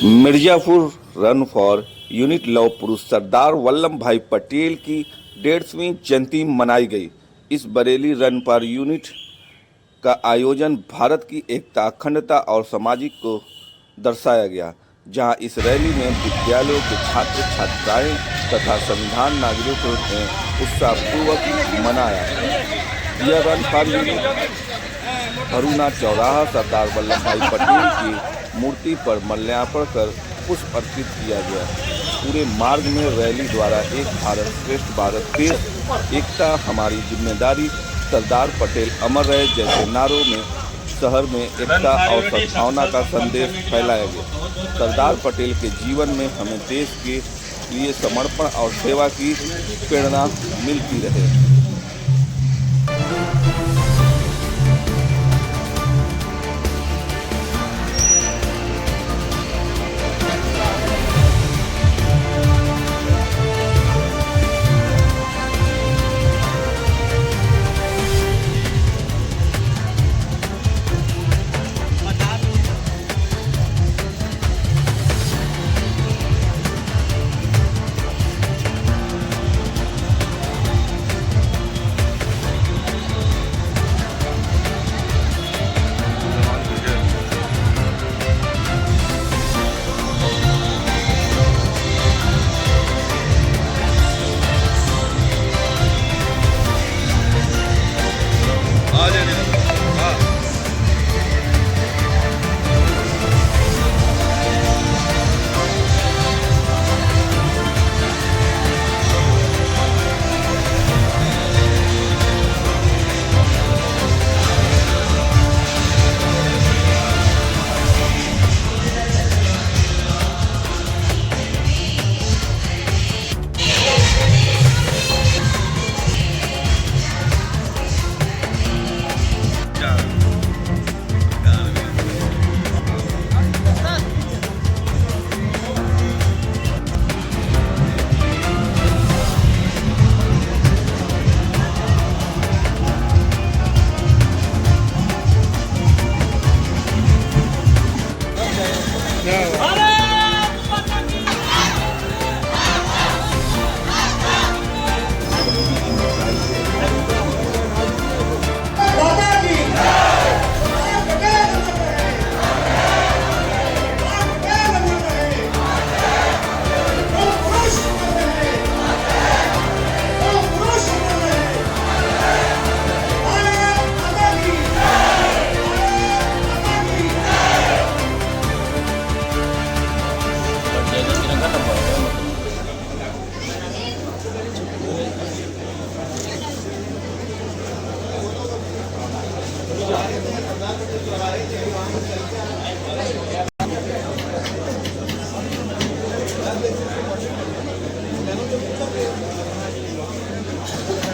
Mirzapur run for unit लौह पुरुष सरदार वल्लभ भाई पटेल की 150वीं जयंती मनाई गई। इस बरेली रन फॉर यूनिट का आयोजन भारत की एकता, अखंडता और सामाजिक को दर्शाया गया, जहां इस रैली में विद्यालयों के छात्र छात्राएं तथा संविधान नागरिकों ने उत्साहपूर्वक मनाया। यह रन फॉर यूनिट भरूना चौराहा सरदार वल्लभ भाई पटेल की मूर्ति पर माल्यार्पण कर पुष्प अर्पित किया गया। पूरे मार्ग में रैली द्वारा एक भारत श्रेष्ठ भारत, देश एकता हमारी जिम्मेदारी, सरदार पटेल अमर रहे जैसे नारों में शहर में एकता और सद्भावना का संदेश फैलाया गया। सरदार पटेल के जीवन में हमें देश के लिए समर्पण और सेवा की प्रेरणा मिलती रहे।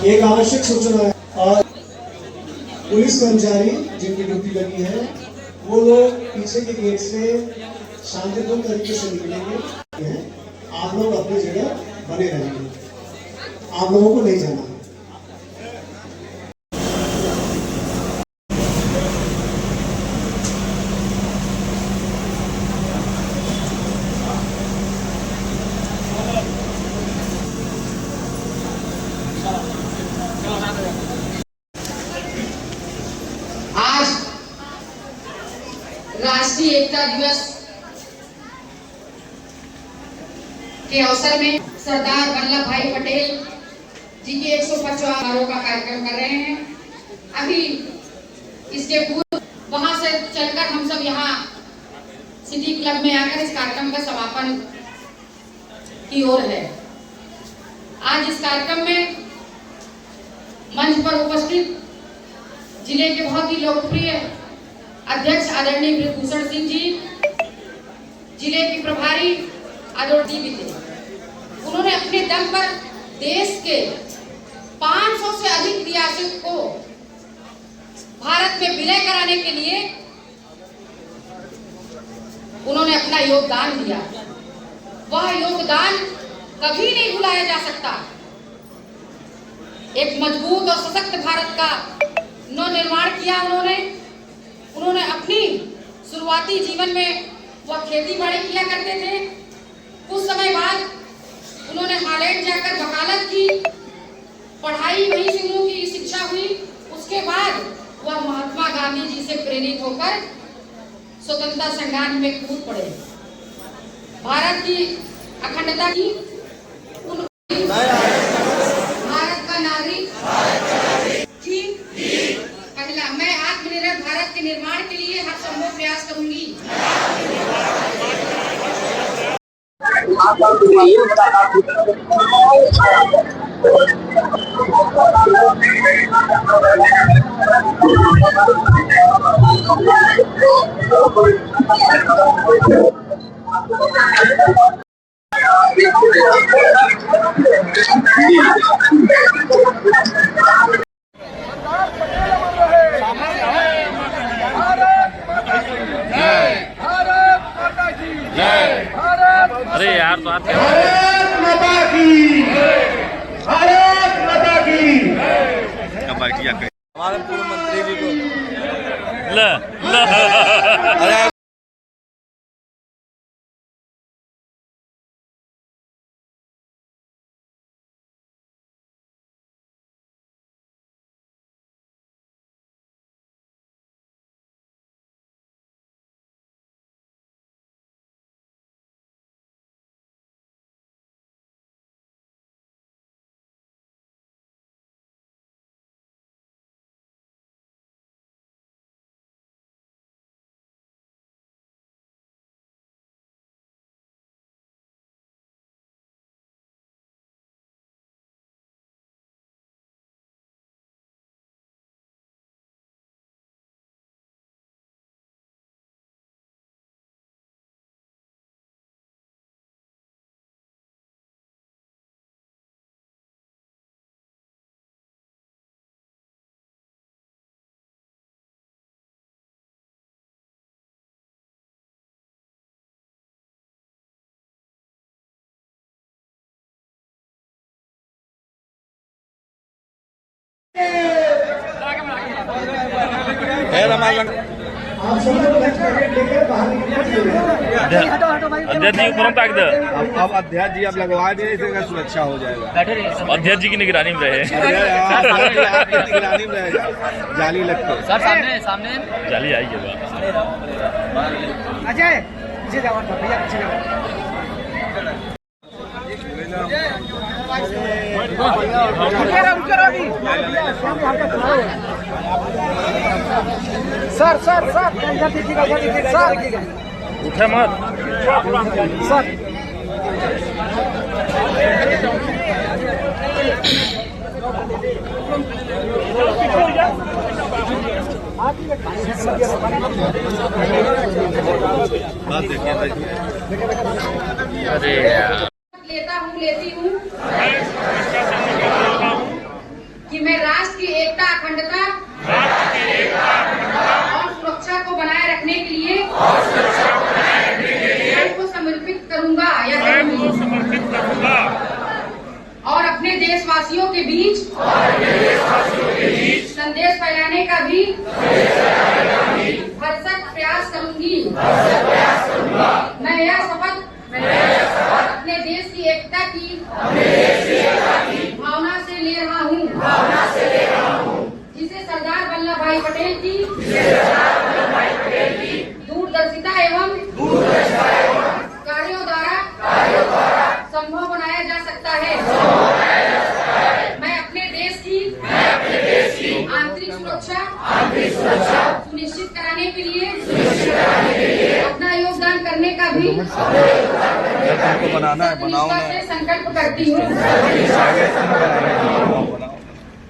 एक आवश्यक सूचना है, और पुलिस कर्मचारी जिनकी ड्यूटी लगी है वो लोग पीछे के गेट से शांतिपूर्ण तरीके से निकलेंगे। आप लोग अपनी जगह बने रहेंगे, आप लोगों को नहीं जाना। आज राष्ट्रीय एकता दिवस के अवसर में सरदार वल्लभ भाई पटेल जी के 150वां समारोह का कार्यक्रम कर रहे हैं। अभी इसके पूर्व वहां से चलकर हम सब यहाँ सिटी क्लब में आकर इस कार्यक्रम का समापन की ओर है। आज इस कार्यक्रम में मंच पर उपस्थित जिले के बहुत ही लोकप्रिय अध्यक्ष आदरणीय ब्रजभूषण सिंह जी, जिले के प्रभारी आदरणीय भी थे। उन्होंने अपने दम पर देश के 500 से अधिक रियासत को भारत में विलय कराने के लिए उन्होंने अपना योगदान दिया। वह योगदान कभी नहीं भुलाया जा सकता। एक मजबूत और सशक्त भारत का नव निर्माण किया उन्होंने अपनी शुरुआती जीवन में वह खेती बाड़ी किया करते थे। कुछ समय बाद उन्होंने हॉलैंड जाकर वकालत की, पढ़ाई वहीं से उनकी शिक्षा हुई। उसके बाद वह महात्मा गांधी जी से प्रेरित होकर स्वतंत्रता संग्राम में कूद पड़े। भारत की अखंडता की, भारत का नागरिक थी। पहला, मैं आत्मनिर्भर भारत के निर्माण के लिए हर संभव प्रयास करूंगी। अरे यार तो आपके भारत माता की, भारत माता की। हमारे पूर्व मंत्री जी को अरे आप सब लोग लेकर बाहर निकलना। अध्यक्ष जी को ताक दे। अब अध्यक्ष जी अब लगवा दिए, इससे सुरक्षा हो जाएगा। अध्यक्ष जी की निगरानी में रहे। आपकी निगरानी में रहेगा, जाली लगते। सर सामने सामने जाली आई है अजय पीछे जाओ भैया, पीछे जाओ। सर सर सर इधर देखिएगा, इधर देखिएगा, सर देखिएगा, उठे मत सर। अरे यार लेती हूँ कि मैं राष्ट्र की एकता, अखंडता और सुरक्षा को बनाए रखने के लिए स्वयं को समर्पित करूंगा और अपने देशवासियों के बीच संदेश फैलाने का भी भरसक प्रयास करूंगी। मैं यह शपथ अपने देश की एकता की भावना से ले रहा हूँ, जिसे सरदार वल्लभ भाई पटेल की दूरदर्शिता एवं कार्यों द्वारा संभव बनाया जा सकता है। मैं अपने देश की आंतरिक सुरक्षा सुनिश्चित कराने के लिए अपना योगदान करने का भी बनाना है, बनाओ से संकल्प करती हूँ।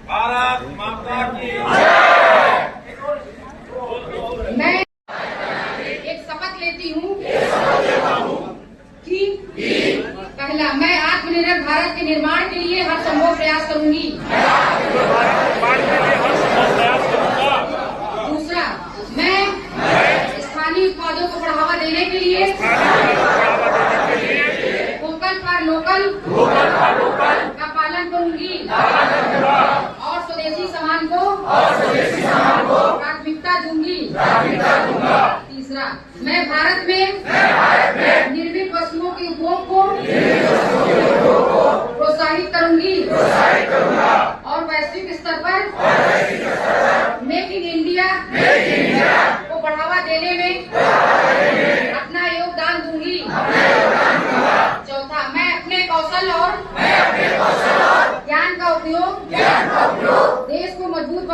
भारत माता की। मैं एक शपथ लेती हूँ कि पहला, मैं आत्मनिर्भर भारत के निर्माण के लिए हर संभव प्रयास करूंगी। दूसरा, मैं स्थानीय उत्पादों को बढ़ावा देने के लिए वोकल फॉर लोकल का पालन करूंगी और स्वदेशी सामान को प्राथमिकता दूंगी। तीसरा, मैं भारत में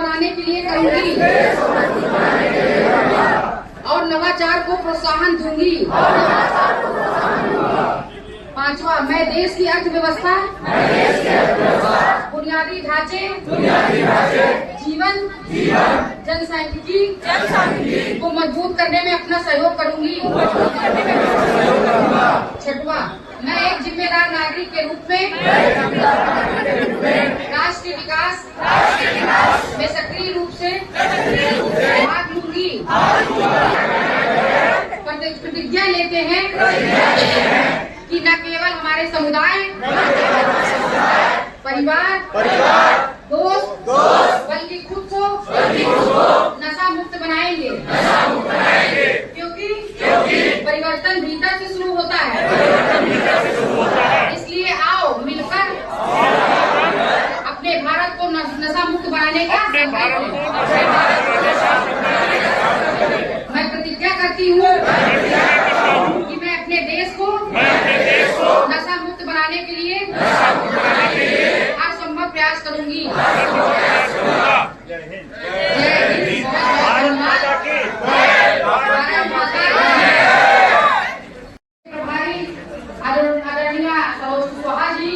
बनाने के लिए करूंगी और नवाचार को प्रोत्साहन दूंगी। 5वां, मैं देश की अर्थव्यवस्था, बुनियादी ढांचे, जीवन जनसांख्यिकी को मजबूत करने में अपना सहयोग करूंगी। 6वां, मैं एक जिम्मेदार नागरिक के रूप में राष्ट्र के विकास में सक्रिय रूप से भाग लूंगी। प्रतिज्ञा लेते हैं कि न केवल हमारे समुदाय, परिवार, दोस्त, बल्कि खुद को नशा मुक्त बनाएंगे, क्योंकि परिवर्तन भीतर से शुरू होता है। इसलिए आओ मिलकर अपने भारत को नशा मुक्त बनाने का संकल्प लें। मैं प्रतिज्ञा करती हूँ कि मैं अपने देश को नशा मुक्त बनाने के लिए हर संभव प्रयास करूंगी। जय हिंद, भारत माता की प्रभारी आदरणीय सरोज कुशवाहा जी,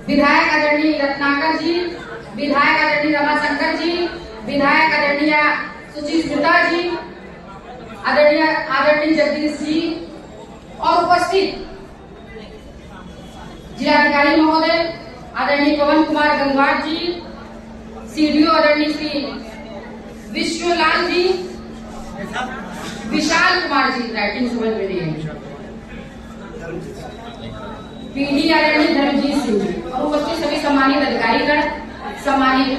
विधायक आदरणीय रत्नाकर जी, विधायक आदरणीय रमाशंकर जी, विधायक आदरणीय सुशील गुप्ता जी, आदरणीय जगदीश जी और उपस्थित जिलाधिकारी महोदय आदरणीय पवन कुमार गंगवार जी, सीडीओ आदरणीय श्री विश्वलाल जी, विशाल कुमार जी, राइटिंग समझ में नहीं है, पीडी आदरणीय धर्मजीत सिंह जी और उपस्थित सभी सम्मानित अधिकारीगण, सम्मानित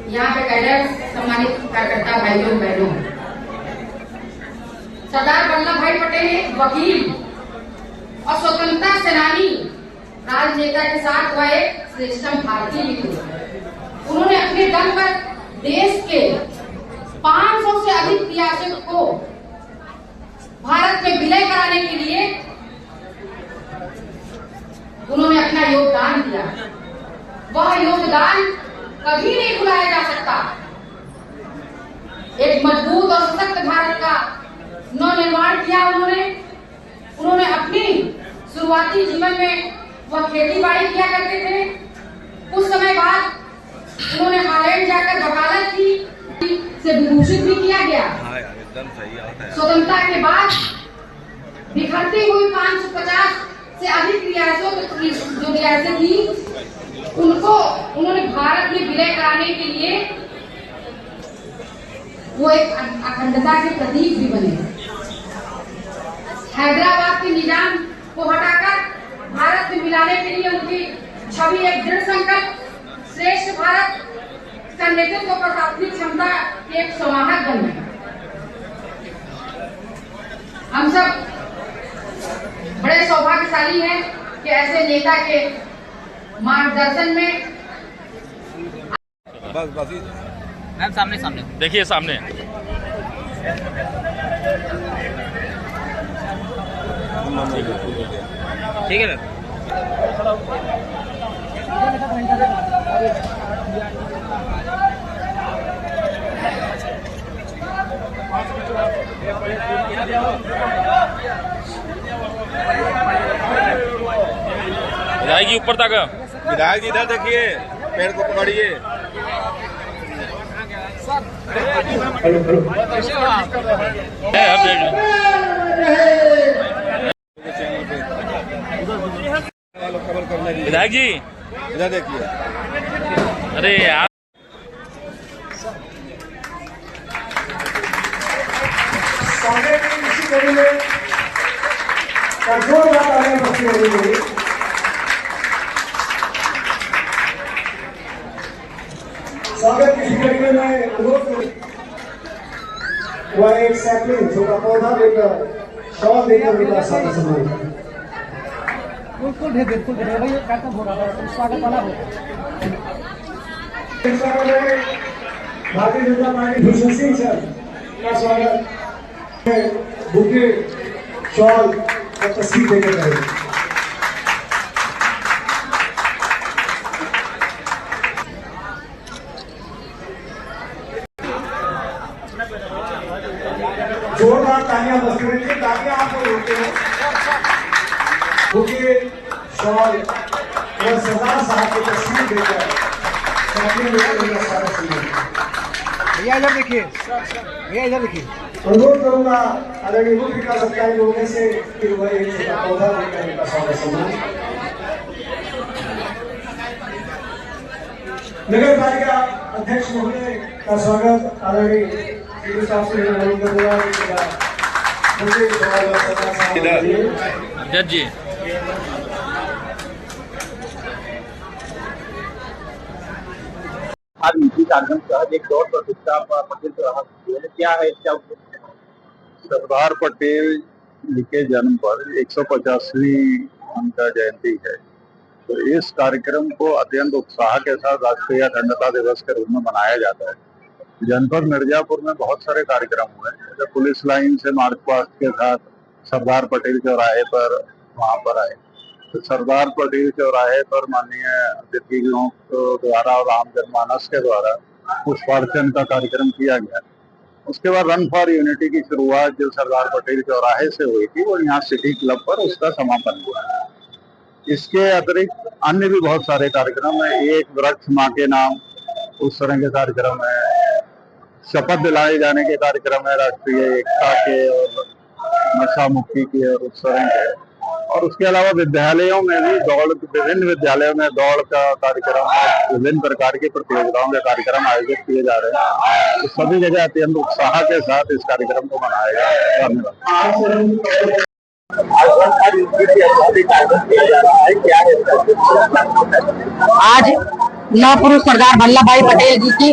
यहाँ पे कैडर, सम्मानित कार्यकर्ता भाइयों बहनों। सरदार वल्लभ भाई पटेल एक वकील और स्वतंत्रता सेनानी, राजनेता के साथ वह एक श्रेष्ठ भारतीय भी थे। उन्होंने अपने दम पर देश के 500 से अधिक रियासतों को भारत में विलय कराने के लिए उन्होंने अपना योगदान दिया। वह योगदान कभी नहीं भुलाया जा सकता। एक मजबूत और सशक्त भारत का नवनिर्माण किया उन्होंने अपनी शुरुआती जीवन में वह खेती बाड़ी किया करते थे। कुछ समय बाद उन्होंने हॉलैंड जाकर वकालत की से विभूषित भी किया गया। स्वतंत्रता के बाद बिखरती हुई 550 से अधिक रियासतें थी, उनको उन्होंने भारत में विलय कराने के लिए वो एक अखंडता के प्रतीक भी बने। हैदराबाद के निजाम को हटाकर भारत में मिलाने के लिए उनकी छवि एक दृढ़ संकल्प, श्रेष्ठ भारत का नेतृत्व और प्रशासनिक क्षमता के एक समाहक बन गए। हम सब बड़े सौभाग्यशाली हैं कि ऐसे नेता के मार्गदर्शन में। बस मैम सामने देखिए सामने। ठीक है मैम। जाएगी ऊपर तक। विधायक जी इधर देखिए, पेड़ को पकड़िए। विधायक जी इधर देखिए। अरे यार, स्वागत की इसी कड़ी में जोरदार तालियां बजती रहेंगी। स्वागत की इसी कड़ी में मैं अनुरोध करूं, वह एक सैपलिंग छोटा पौधा देकर, शॉल देकर उनका साथ सम्मान करें। बिल्कुल भैया कार्यक्रम हो रहा था, स्वागत वाला हो। भारतीय जनता पार्टी भूषण सिंह सर का स्वागत बुके, शॉल और तस्वीर देकर करें। जोरदार तालियां बजती रहिए, तालियां आप लोग होते हैं बुके, शॉल और सरदार साहब की तस्वीर देकर साथियों में मेरा स्वागत कीजिए। भैया इधर देखिए, भैया इधर देखिए। अनुरोध करूंगा आदरणीय मुख्य विकास अधिकारी लोगों से कि वह एक छोटा पौधा देकर इनका स्वागत सम्मान। नगर पालिका अध्यक्ष महोदय का स्वागत आदरणीय श्री साहब से अनुरोध करूंगा जज जी आज नीति कार्यक्रम तहत एक दौड़ प्रतियोगिता पटेल चौराहा क्या है, क्या उद्देश्य है? सरदार पटेल जी के जन्म पर 150वीं उनका जयंती है, तो इस कार्यक्रम को अत्यंत उत्साह के साथ राष्ट्रीय अखंडता दिवस के रूप में मनाया जाता है। जनपद मिर्जापुर में बहुत सारे कार्यक्रम हुए, जैसे पुलिस लाइन से मार्च पास्ट के साथ सरदार पटेल चौराहे पर वहां पर आए, तो सरदार पटेल चौराहे पर माननीय अतिथियों द्वारा और आम जनमानस के द्वारा पुष्पार्चन का कार्यक्रम किया गया। उसके बाद रन फॉर यूनिटी की शुरुआत जो सरदार पटेल चौराहे से हुई थी वो यहाँ सिटी क्लब पर उसका समापन हुआ। इसके अतिरिक्त अन्य भी बहुत सारे कार्यक्रम है, एक वृक्ष माँ के नाम उस तरह के कार्यक्रम है, शपथ दिलाए जाने के कार्यक्रम है राष्ट्रीय एकता के और नशा मुक्ति के और उस तरह के, और उसके अलावा विद्यालयों में भी दौड़, विभिन्न विद्यालयों में दौड़ का कार्यक्रम, विभिन्न प्रकार की प्रतियोगिताओं के कार्यक्रम आयोजित किए जा रहे हैं। तो सभी जगह अत्यंत उत्साह के साथ इस कार्यक्रम को मनाया जा रहा है। धन्यवाद। आज लौह पुरुष सरदार वल्लभ भाई पटेल जी की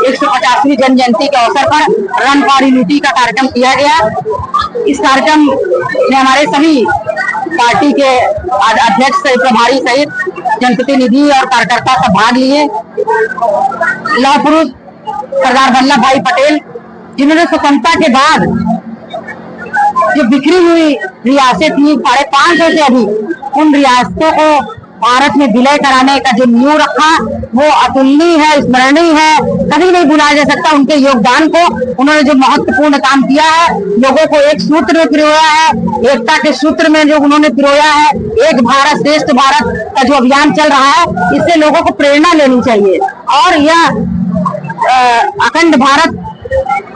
150वीं जन्म जयंती के अवसर पर रन फॉर यूनिटी का कार्यक्रम किया गया। इस कार्यक्रम में हमारे सभी पार्टी के अध्यक्ष प्रभारी सहित जनप्रतिनिधि और कार्यकर्ता सब भाग लिए। लौह पुरुष सरदार वल्लभ भाई पटेल जिन्होंने स्वतंत्रता के बाद जो बिखरी हुई रियासत थी 550 से अधिक, उन रियासतों को भारत में विलय कराने का जो नींव रखा वो अतुलनीय है, स्मरणीय है, कभी नहीं भुलाया जा सकता। उनके योगदान को, उन्होंने जो महत्वपूर्ण काम किया है, लोगों को एक सूत्र में पिरोया है, एकता के सूत्र में जो उन्होंने पिरोया है, एक भारत श्रेष्ठ भारत का जो अभियान चल रहा है, इससे लोगों को प्रेरणा लेनी चाहिए। और यह अखंड भारत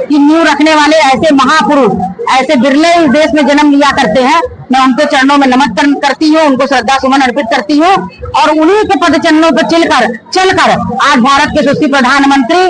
की नींव रखने वाले ऐसे महापुरुष, ऐसे बिरले इस देश में जन्म लिया करते हैं। मैं उनके चरणों में नमन करती हूँ, उनको श्रद्धा सुमन अर्पित करती हूँ और उन्हीं के पद चरणों पर चलकर आज भारत के यशस्वी प्रधानमंत्री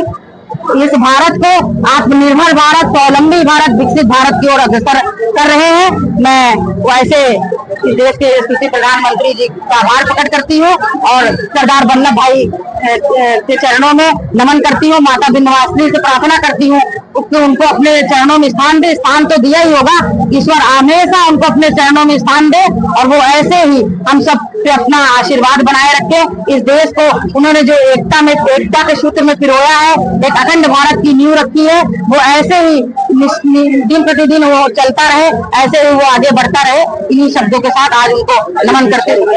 इस भारत को आत्मनिर्भर भारत, स्वावलंबी भारत, विकसित भारत की ओर अग्रसर कर रहे हैं। मैं वैसे इस देश के यशस्वी प्रधानमंत्री जी का आभार प्रकट करती हूँ और सरदार वल्लभ भाई के चरणों में नमन करती हूँ। माता विंध्यवासिनी से प्रार्थना करती हूँ कि उनको अपने चरणों में स्थान दे। स्थान तो दिया ही होगा, ईश्वर हमेशा उनको अपने चरणों में स्थान दे और वो ऐसे ही हम सब पे अपना आशीर्वाद बनाए रखे। इस देश को उन्होंने जो एकता के सूत्र में पिरोया है, एक अखंड भारत की नींव रखी है, वो ऐसे ही दिन प्रतिदिन वो चलता रहे, ऐसे ही वो आगे बढ़ता रहे। इन्हीं शब्दों के साथ आज उनको नमन करते हुए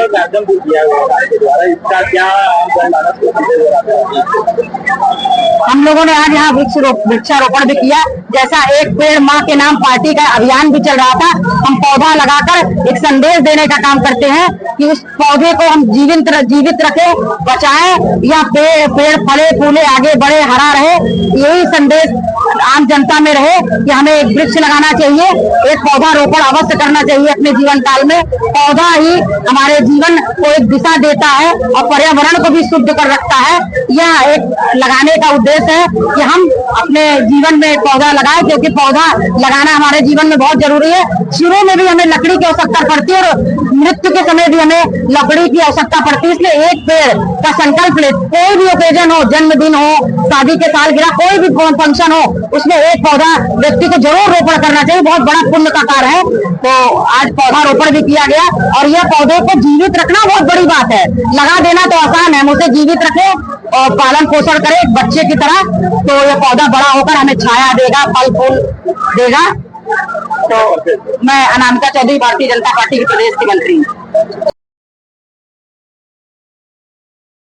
हम लोगों ने आज यहाँ वृक्षारोपण भी किया। जैसा एक पेड़ माँ के नाम पार्टी का अभियान भी चल रहा था, हम पौधा लगाकर एक संदेश देने का काम करते हैं कि उस पौधे को हम जीवित रखें, बचाएं, या पेड़ फले फूले आगे बढ़े, हरा रहे। यही संदेश आम जनता में रहे कि हमें एक वृक्ष लगाना चाहिए, एक पौधा रोपण अवश्य करना चाहिए अपने जीवन काल में। पौधा ही हमारे जीवन को एक दिशा देता है और पर्यावरण को भी शुद्ध कर रखता है। यह एक लगाने का उद्देश्य है कि हम अपने जीवन में पौधा लगाएं, क्योंकि पौधा लगाना हमारे जीवन में बहुत जरूरी है। शुरू में भी हमें लकड़ी की आवश्यकता पड़ती है और मृत्यु के समय भी हमें लकड़ी की आवश्यकता पड़ती है। इसलिए एक पेड़ का संकल्प ले, कोई भी ओकेजन हो, जन्मदिन हो, शादी के सालगिरह, कोई भी फंक्शन हो, उसमें एक पौधा व्यक्ति को जरूर रोपण करना चाहिए। बहुत बड़ा पुण्य का कार्य है। तो आज पौधा रोपण भी किया गया और यह पौधे को जीवित रखना बहुत बड़ी बात है। लगा देना तो आसान है, उसे जीवित रखें और पालन पोषण करें एक बच्चे की तरह, तो यह पौधा बड़ा होकर हमें छाया देगा, फल फूल देगा। तो मैं अनामिका चौधरी, भारतीय जनता पार्टी की प्रदेश की मंत्री हूँ।